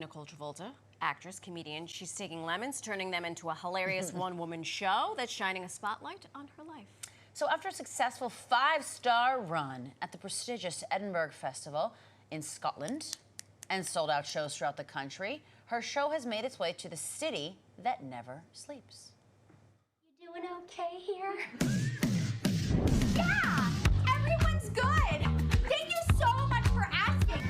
Nicole Travolta, actress, comedian. She's taking lemons, turning them into a hilarious one-woman show that's shining a spotlight on her life. So after a successful 5-star run at the prestigious Edinburgh Festival in Scotland and sold-out shows throughout the country, her show has made its way to the city that never sleeps. You doing okay here? Yeah! Everyone's good! Thank you so much for asking.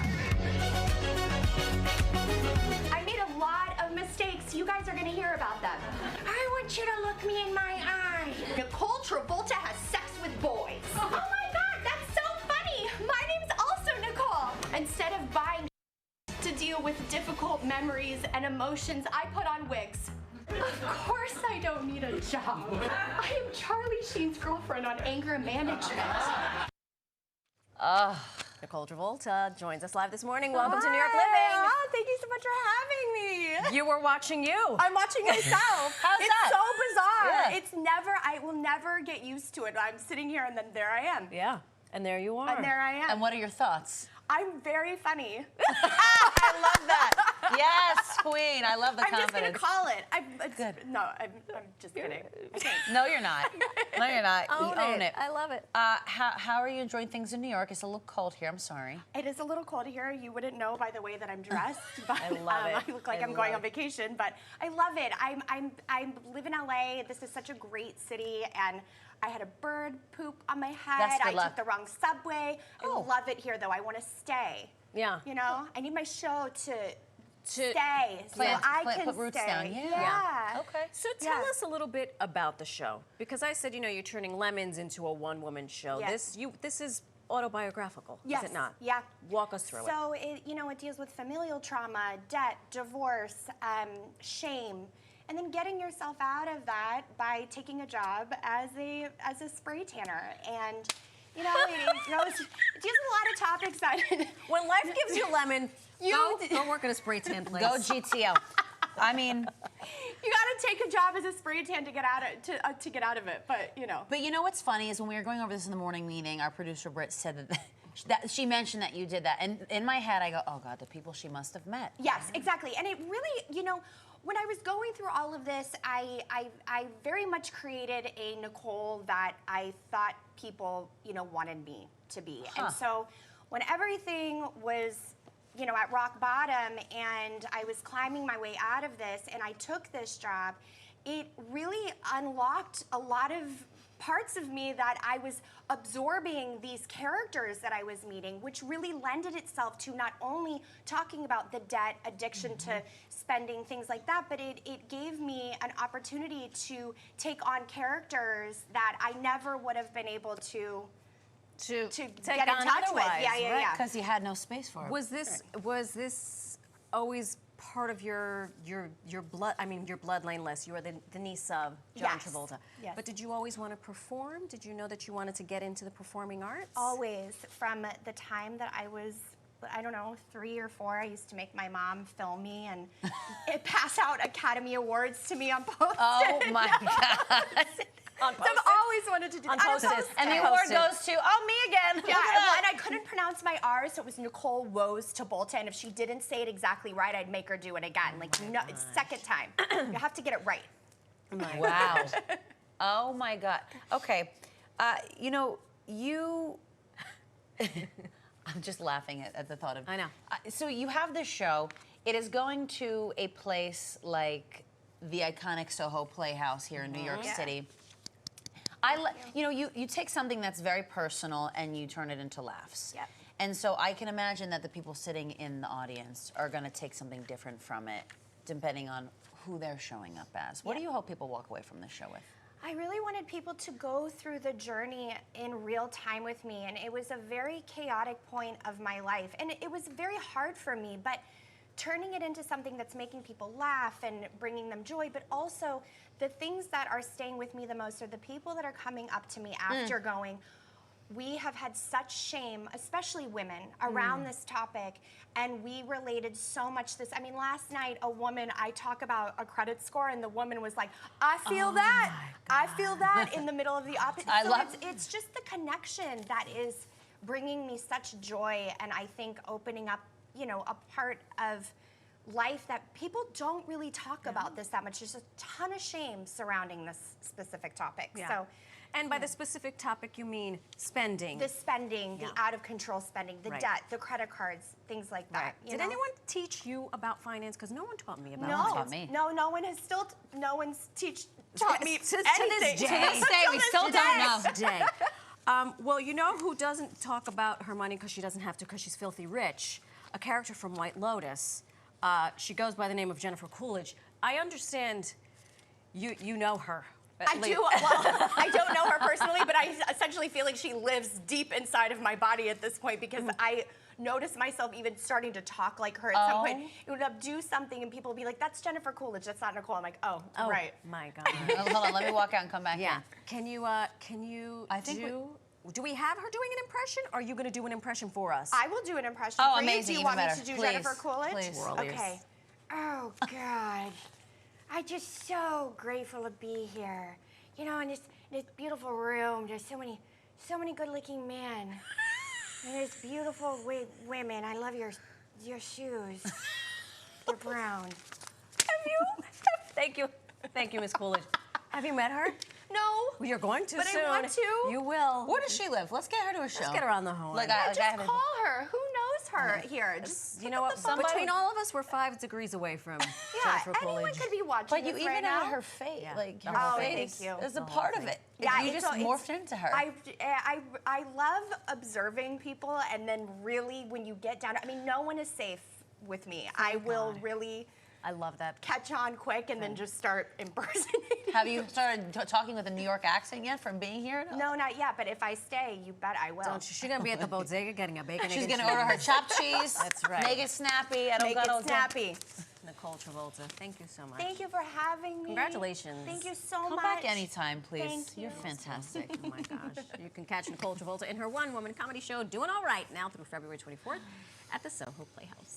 I made a lot of mistakes. You guys are gonna hear about them. I want you to look me in my eye. Nicole Travolta has sex with boys. Oh my God, that's so funny. My name's also Nicole. Instead of buying to deal with difficult memories and emotions, I put on wigs. Of course I don't need a job. I am Charlie Sheen's girlfriend on anger management. Nicole Travolta joins us live this morning. Welcome to New York Living. Oh, thank you so much for having me. You were watching you. I'm watching myself. How's it's that? so bizarre. Yeah. It's never, I will never get used to it. I'm sitting here and then there I am. Yeah, and there you are. And there I am. And what are your thoughts? I'm very funny. I love that. Yes, queen. I love the I'm just confidence. gonna call it. Good. No, I'm just kidding. No, you're not. No, you're not. You own it. I love it. How are you enjoying things in New York? It's a little cold here. I'm sorry. It is a little cold here. You wouldn't know by the way that I'm dressed, but I love it. I look like I'm going on vacation, but I love it. I live in LA. This is such a great city, and I had a bird poop on my head. That's good I luck. took the wrong subway. Oh. I love it here, though. I want to stay. Yeah. You know, I need my show to stay, Plant- so I plant- can put roots stay. down. Yeah. Yeah. Okay. So tell Yeah. us a little bit about the show, because I said, you know, you're turning lemons into a one-woman show. Yes. This is autobiographical, Yes. is it not? Yeah. Walk us through it. So it deals with familial trauma, debt, divorce, shame, and then getting yourself out of that by taking a job as a spray tanner. And it deals with a lot of topics that When life gives you a lemon, go work at a spray tan place. Go GTO. I mean, you got to take a job as a spray tan to get out of it. But But you know what's funny is when we were going over this in the morning meeting, our producer Britt said that she mentioned that you did that, and in my head I go, oh God, the people she must have met. Yes, exactly. And it really, when I was going through all of this, I very much created a Nicole that I thought people, wanted me to be. And so when everything was, at rock bottom and I was climbing my way out of this and I took this job, it really unlocked a lot of parts of me that I was absorbing these characters that I was meeting, which really lended itself to not only talking about the debt, addiction to spending, things like that, but it gave me an opportunity to take on characters that I never would have been able to get in touch with. Yeah. Because you had no space for it. Was this always part of your blood? I mean, your bloodline list. You were the niece of John Yes. Travolta. Yes. But did you always want to perform? Did you know that you wanted to get into the performing arts? Always. From the time that I was, I don't know, 3 or 4, I used to make my mom film me and pass out Academy Awards to me on Post-it. Oh my God. On So I've always wanted to do that. Post-it. And the award goes to, oh, me again. Yeah, and I couldn't pronounce my R, so it was Nicole Rose Travolta, and if she didn't say it exactly right, I'd make her do it again. Like, no, it's second time. You have to get it right. Wow. Oh my God. Okay. You. I'm just laughing at the thought of. I know. So you have this show. It is going to a place like the iconic Soho Playhouse here in New York City. You take something that's very personal and you turn it into laughs. Yep. And so I can imagine that the people sitting in the audience are going to take something different from it, depending on who they're showing up as. What do you hope people walk away from this show with? I really wanted people to go through the journey in real time with me, and it was a very chaotic point of my life, and it was very hard for me, but turning it into something that's making people laugh and bringing them joy, but also the things that are staying with me the most are the people that are coming up to me after going, we have had such shame, especially women, around this topic, and we related so much to this. I mean, last night, a woman, I talk about a credit score, and the woman was like, I feel that. I feel that in the middle of the opposite. It's just the connection that is bringing me such joy, and I think opening up, a part of life that people don't really talk about this that much. There's a ton of shame surrounding this specific topic. Yeah. So. And by the specific topic, you mean spending. The spending, Yeah. the out of control spending, the Right. debt, the credit cards, things like that. Right. you Did know? anyone teach you about finance? Because no one taught me about No, taught me. no one has no one's taught me To this anything. day. To this day, we still don't know. Today. Well, you know who doesn't talk about her money because she doesn't have to because she's filthy rich? A character from White Lotus. She goes by the name of Jennifer Coolidge. I understand you know her. I do. Well, I don't know her personally, but I essentially feel like she lives deep inside of my body at this point because I notice myself even starting to talk like her at some point. It would do something and people would be like, "That's Jennifer Coolidge. That's not Nicole." I'm like, "Oh, right." My God. Oh, hold on, let me walk out and come back Yeah. in. Can you I think do we have her doing an impression? Or are you going to do an impression for us? I will do an impression Oh, for amazing, you. Do you even want better. me to do Please, Jennifer Coolidge? please. We're all ears. Okay. Oh God, I'm just so grateful to be here. You know, in this beautiful room, there's so many good-looking men, and there's beautiful women. I love your shoes. They're brown. Thank you, Miss Coolidge. Have you met her? No. Well, you're going to But I soon. want to. You will. Where does she live? Let's get her to a show. Let's get her on the horn. Just call her. Who knows her here? Just You know what? Between all of us, we're 5 degrees away from Jennifer anyone Coolidge. could be watching But you this even right had now. her face, Yeah. like The her whole face thing. Thank you. is a The part whole of it. Yeah, You just morphed into her. I love observing people, and then really when you get down, I mean, no one is safe with me. I will really I love that. catch on quick and then just start impersonating. Have you started talking with a New York accent yet from being here? No, not yet. But if I stay, you bet I will. Don't you? She's gonna be at the bodega getting a bacon. She's egg, gonna and order her cheese. chopped cheese. That's right. Make it snappy. Make it snappy. Nicole Travolta. Thank you so much. Thank you for having me. Congratulations. Thank you so Come much. back anytime, please. Thank You're you. fantastic. Oh my gosh. You can catch Nicole Travolta in her one-woman comedy show, Doing All Right, now through February 24th at the Soho Playhouse.